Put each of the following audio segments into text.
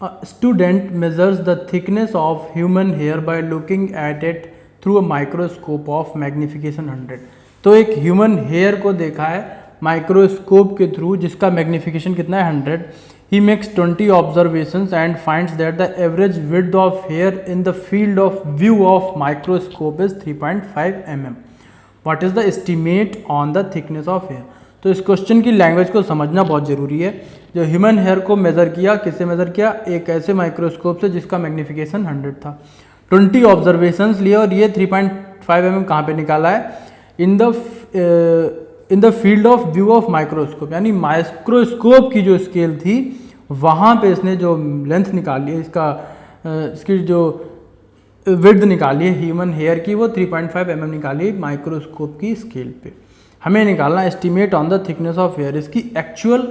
Student measures the thickness of human hair by looking at it through a microscope of magnification 100। तो एक human hair को देखा है microscope के through जिसका मैग्निफिकेशन कितना है 100। He makes 20 observations and finds that the average width of hair in the field of view of microscope is 3.5 mm। What is the estimate on the thickness of hair. तो इस question की language को समझना बहुत ज़रूरी है। जो human hair को मेज़र किया, किससे मेज़र किया, एक ऐसे माइक्रोस्कोप से जिसका मैग्निफिकेशन 100 था। 20 ऑब्जर्वेशंस लिए और ये 3.5 mm कहाँ पे निकाला है, इन the field of view of microscope, यानी माइक्रोस्कोप की जो स्केल थी वहाँ पे इसने जो लेंथ निकाली है, इसकी जो विड्थ निकाली है ह्यूमन हेयर की, वो 3.5 mm निकाली है माइक्रोस्कोप की स्केल पे। हमें निकालना estimate on the thickness of hair, इसकी एक्चुअल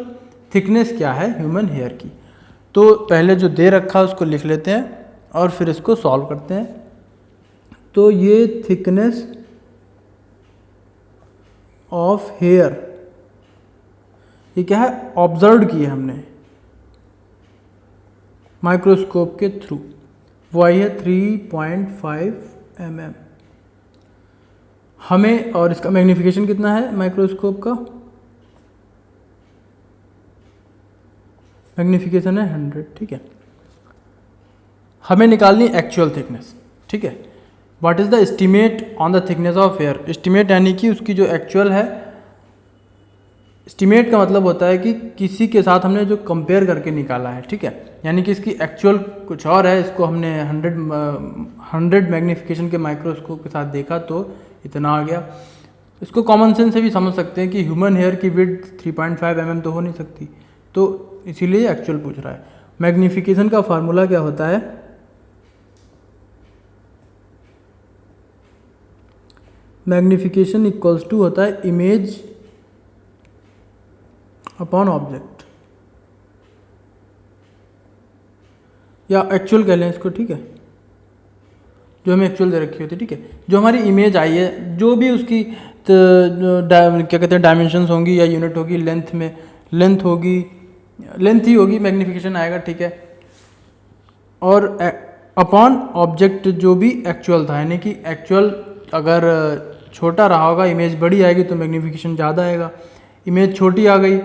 थिकनेस क्या है ह्यूमन हेयर की। तो पहले जो दे रखा है उसको लिख लेते हैं और फिर इसको सॉल्व करते हैं। तो ये थिकनेस ऑफ हेयर ये क्या है, ऑब्जर्व की है हमने माइक्रोस्कोप के थ्रू, वो आई है 3.5 mm। हमें और इसका मैग्निफिकेशन कितना है माइक्रोस्कोप का, मैग्निफिकेशन है 100। ठीक है, हमें निकालनी एक्चुअल थिकनेस। ठीक है, what is the estimate on the thickness of hair. Estimate यानी कि उसकी जो एक्चुअल है, एस्टिमेट का मतलब होता है कि किसी के साथ हमने जो कंपेयर करके निकाला है। ठीक है, यानी कि इसकी एक्चुअल कुछ और है, इसको हमने 100 मैग्निफिकेशन के माइक्रोस्कोप के साथ देखा तो इतना आ गया। इसको कॉमन सेंस से भी समझ सकते हैं कि ह्यूमन हेयर की विड्थ 3.5 mm तो हो नहीं सकती, तो इसीलिए एक्चुअल पूछ रहा है। मैग्निफिकेशन का फार्मूला क्या होता है, मैग्निफिकेशन इक्वल्स टू होता है इमेज अपॉन ऑब्जेक्ट, या एक्चुअल कह लें इसको। ठीक है, जो हमें एक्चुअल दे रखी होती है। ठीक है, जो हमारी इमेज आई है, जो भी उसकी क्या कहते हैं डायमेंशंस होंगी या यूनिट होगी, लेंथ में लेंथ होगी, लेंथ ही होगी, मैग्निफिकेशन आएगा। ठीक है, और अपॉन ऑब्जेक्ट जो भी एक्चुअल था, यानी कि एक्चुअल अगर छोटा रहा होगा, इमेज बड़ी आएगी तो मैग्निफिकेशन ज़्यादा आएगा। इमेज छोटी आ गई,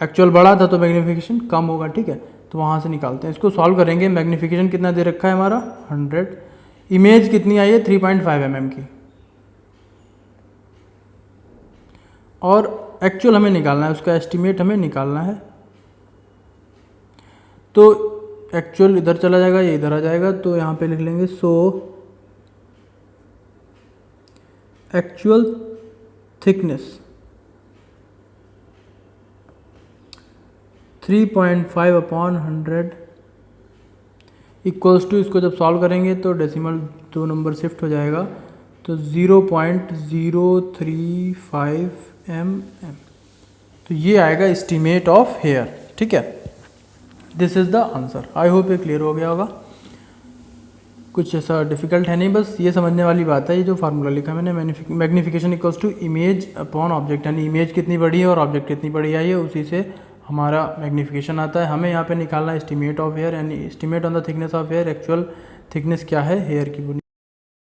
एक्चुअल बड़ा था तो मैग्निफिकेशन कम होगा। ठीक है, तो वहाँ से निकालते हैं, इसको सॉल्व करेंगे। मैग्निफिकेशन कितना दे रखा है हमारा 100, इमेज कितनी आई है 3.5 mm की, और एक्चुअल हमें निकालना है, उसका एस्टिमेट हमें निकालना है। तो एक्चुअल इधर चला जाएगा, ये इधर आ जाएगा, तो यहाँ पे लिख लेंगे so actual thickness 3.5 upon 100 equals to, इसको जब सॉल्व करेंगे तो डेसिमल 2 नंबर शिफ्ट हो जाएगा, तो 0.035 mm। तो ये आएगा एस्टिमेट ऑफ हेयर। ठीक है, this is the answer. I hope ये क्लियर हो गया होगा, कुछ ऐसा डिफिकल्ट है नहीं, बस ये समझने वाली बात है। ये जो फार्मूला लिखा मैंने, magnification equals to image upon object, यानी इमेज कितनी बड़ी है और ऑब्जेक्ट कितनी बड़ी आई है, उसी से हमारा मैग्निफिकेशन आता है। हमें यहाँ पे निकालना है एस्टिमेट ऑफ हेयर, यानी estimate on the thickness of hair, actual thickness क्या है हेयर की।